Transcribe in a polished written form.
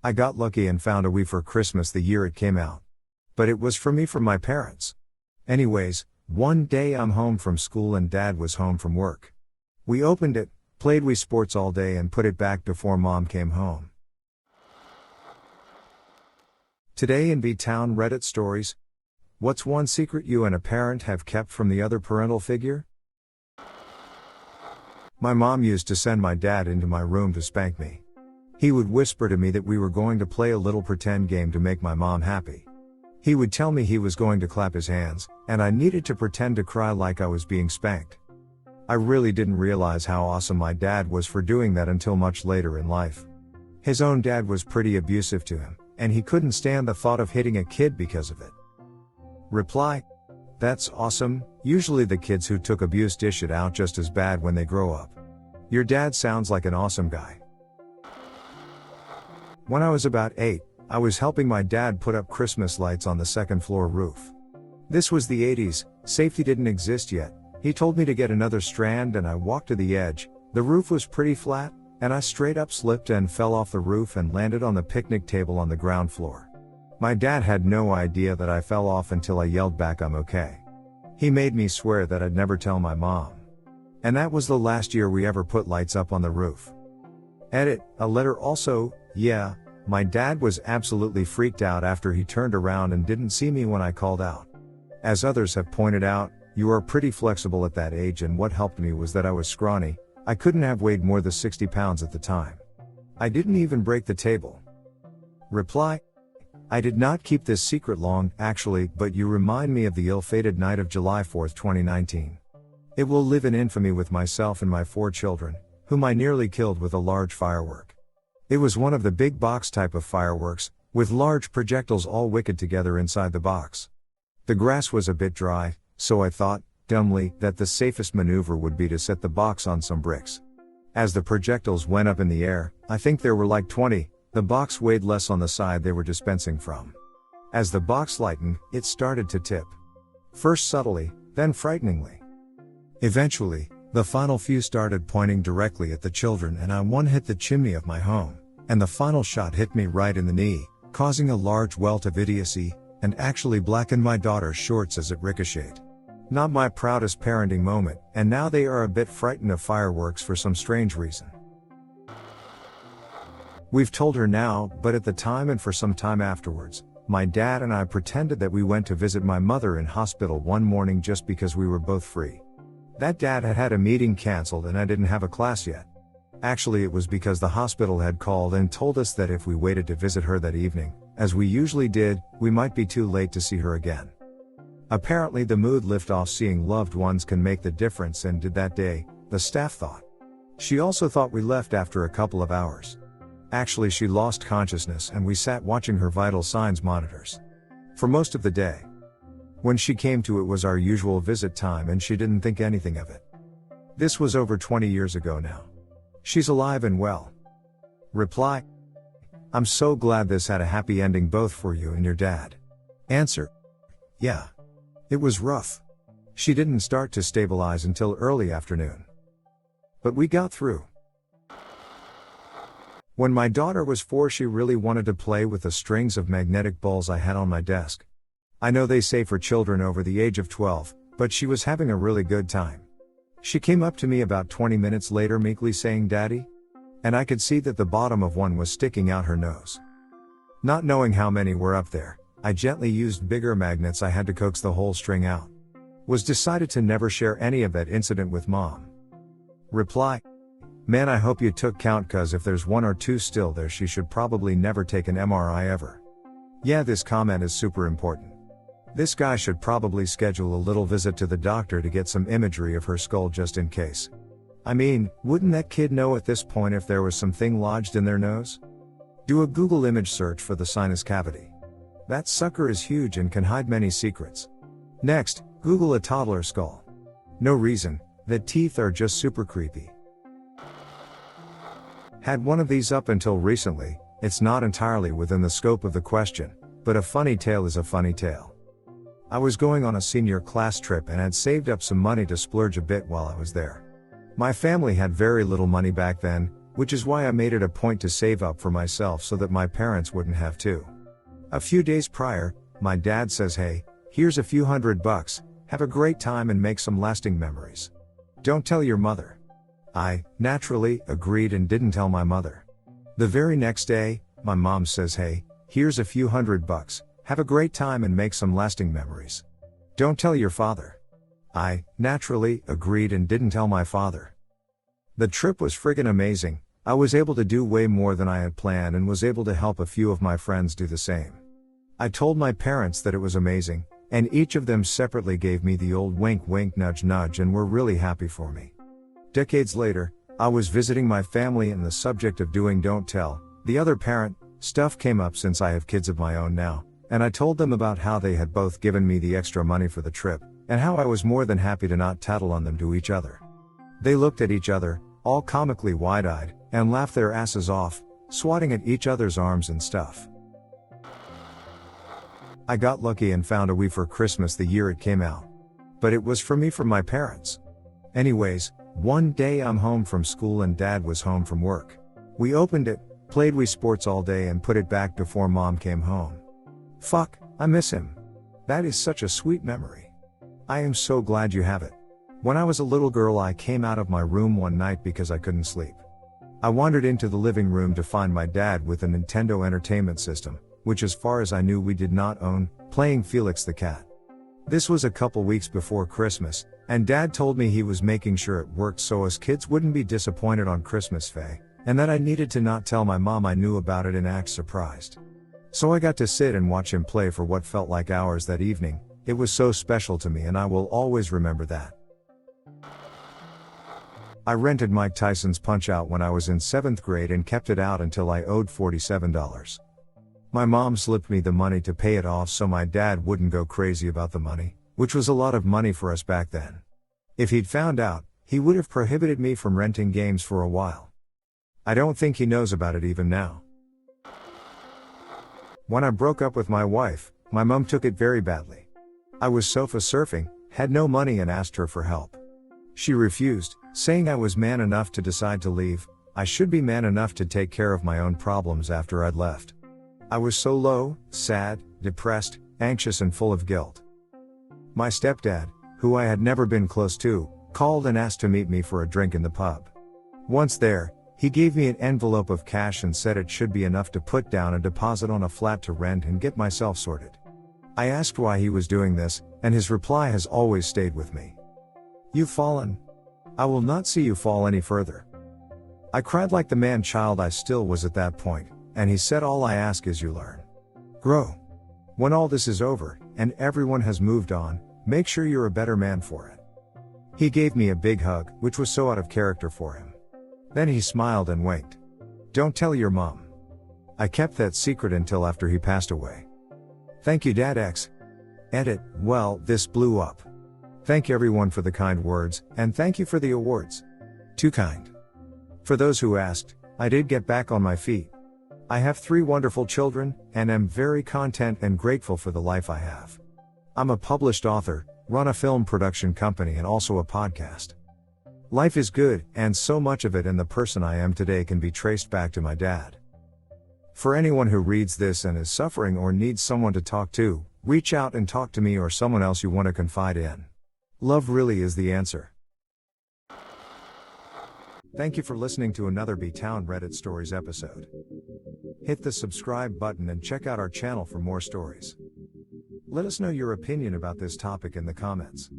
I got lucky and found a Wii for Christmas the year it came out. But it was for me from my parents. Anyways, one day I'm home from school and Dad was home from work. We opened it, played Wii Sports all day and put it back before Mom came home. Today in B-Town Reddit stories. What's one secret you and a parent have kept from the other parental figure? My mom used to send my dad into my room to spank me. He would whisper to me that we were going to play a little pretend game to make my mom happy. He would tell me he was going to clap his hands, and I needed to pretend to cry like I was being spanked. I really didn't realize how awesome my dad was for doing that until much later in life. His own dad was pretty abusive to him, and he couldn't stand the thought of hitting a kid because of it. Reply: that's awesome. Usually the kids who took abuse dish it out just as bad when they grow up. Your dad sounds like an awesome guy. When I was about 8, I was helping my dad put up Christmas lights on the second floor roof. This was the 80s, safety didn't exist yet. He told me to get another strand and I walked to the edge. The roof was pretty flat, and I straight up slipped and fell off the roof and landed on the picnic table on the ground floor. My dad had no idea that I fell off until I yelled back, "I'm okay." He made me swear that I'd never tell my mom. And that was the last year we ever put lights up on the roof. Edit, a letter also, yeah, my dad was absolutely freaked out after he turned around and didn't see me when I called out. As others have pointed out, you are pretty flexible at that age, and what helped me was that I was scrawny. I couldn't have weighed more than 60 pounds at the time. I didn't even break the table. Reply: I did not keep this secret long, actually, but you remind me of the ill-fated night of July 4, 2019. It will live in infamy with myself and my 4 children, whom I nearly killed with a large firework. It was one of the big box type of fireworks, with large projectiles all wicked together inside the box. The grass was a bit dry, so I thought, dumbly, that the safest maneuver would be to set the box on some bricks. As the projectiles went up in the air, I think there were like 20, the box weighed less on the side they were dispensing from. As the box lightened, it started to tip. First subtly, then frighteningly. Eventually, the final few started pointing directly at the children, and one hit the chimney of my home, and the final shot hit me right in the knee, causing a large welt of idiocy, and actually blackened my daughter's shorts as it ricocheted. Not my proudest parenting moment, and now they are a bit frightened of fireworks for some strange reason. We've told her now, but at the time and for some time afterwards, my dad and I pretended that we went to visit my mother in hospital one morning just because we were both free. That dad had had a meeting cancelled and I didn't have a class yet. Actually, it was because the hospital had called and told us that if we waited to visit her that evening, as we usually did, we might be too late to see her again. Apparently the mood lift-off seeing loved ones can make the difference, and did that day, the staff thought. She also thought we left after a couple of hours. Actually, she lost consciousness and we sat watching her vital signs monitors for most of the day. When she came to, it was our usual visit time and she didn't think anything of it. This was over 20 years ago now. She's alive and well. Reply: I'm so glad this had a happy ending both for you and your dad. Answer: yeah. It was rough. She didn't start to stabilize until early afternoon. But we got through. When my daughter was 4, she really wanted to play with the strings of magnetic balls I had on my desk. I know they say for children over the age of 12, but she was having a really good time. She came up to me about 20 minutes later meekly saying, "Daddy?" And I could see that the bottom of one was sticking out her nose. Not knowing how many were up there, I gently used bigger magnets. I had to coax the whole string out. Was decided to never share any of that incident with Mom. Reply: man, I hope you took count, cause if there's 1 or 2 still there, she should probably never take an MRI ever. Yeah, this comment is super important. This guy should probably schedule a little visit to the doctor to get some imagery of her skull just in case. I mean, wouldn't that kid know at this point if there was something lodged in their nose? Do a Google image search for the sinus cavity. That sucker is huge and can hide many secrets. Next, Google a toddler skull. No reason, the teeth are just super creepy. Had one of these up until recently. It's not entirely within the scope of the question, but a funny tale is a funny tale. I was going on a senior class trip and had saved up some money to splurge a bit while I was there. My family had very little money back then, which is why I made it a point to save up for myself so that my parents wouldn't have to. A few days prior, my dad says, "Hey, here's a few $100, have a great time and make some lasting memories. Don't tell your mother." I, naturally, agreed and didn't tell my mother. The very next day, my mom says, "Hey, here's a few $100, have a great time and make some lasting memories. Don't tell your father." I, naturally, agreed and didn't tell my father. The trip was friggin' amazing. I was able to do way more than I had planned and was able to help a few of my friends do the same. I told my parents that it was amazing, and each of them separately gave me the old wink wink nudge nudge and were really happy for me. Decades later, I was visiting my family and the subject of doing don't tell, the other parent, stuff came up since I have kids of my own now, and I told them about how they had both given me the extra money for the trip, and how I was more than happy to not tattle on them to each other. They looked at each other, all comically wide-eyed, and laughed their asses off, swatting at each other's arms and stuff. I got lucky and found a Wii for Christmas the year it came out. But it was from my parents. Anyways, one day I'm home from school and Dad was home from work. We opened it, played Wii Sports all day and put it back before Mom came home. Fuck, I miss him. That is such a sweet memory. I am so glad you have it. When I was a little girl I came out of my room one night because I couldn't sleep. I wandered into the living room to find my dad with a Nintendo Entertainment System, which as far as I knew we did not own, playing Felix the Cat. This was a couple weeks before Christmas, and Dad told me he was making sure it worked so us kids wouldn't be disappointed on Christmas Day, and that I needed to not tell my mom I knew about it and act surprised. So I got to sit and watch him play for what felt like hours that evening. It was so special to me and I will always remember that. I rented Mike Tyson's Punch-Out when I was in 7th grade and kept it out until I owed $47. My mom slipped me the money to pay it off so my dad wouldn't go crazy about the money, which was a lot of money for us back then. If he'd found out, he would have prohibited me from renting games for a while. I don't think he knows about it even now. When I broke up with my wife, my mom took it very badly. I was sofa surfing, had no money and asked her for help. She refused, saying I was man enough to decide to leave, I should be man enough to take care of my own problems after I'd left. I was so low, sad, depressed, anxious and full of guilt. My stepdad, who I had never been close to, called and asked to meet me for a drink in the pub. Once there, he gave me an envelope of cash and said it should be enough to put down a deposit on a flat to rent and get myself sorted. I asked why he was doing this, and his reply has always stayed with me. "You've fallen. I will not see you fall any further." I cried like the man-child I still was at that point, and he said, "All I ask is you learn. Grow. When all this is over, and everyone has moved on, make sure you're a better man for it." He gave me a big hug, which was so out of character for him. Then he smiled and winked. "Don't tell your mom." I kept that secret until after he passed away. Thank you Dad X. Edit, well, this blew up. Thank everyone for the kind words, and thank you for the awards. Too kind. For those who asked, I did get back on my feet. I have 3 wonderful children, and am very content and grateful for the life I have. I'm a published author, run a film production company and also a podcast. Life is good, and so much of it and the person I am today can be traced back to my dad. For anyone who reads this and is suffering or needs someone to talk to, reach out and talk to me or someone else you want to confide in. Love really is the answer. Thank you for listening to another B-Town Reddit Stories episode. Hit the subscribe button and check out our channel for more stories. Let us know your opinion about this topic in the comments.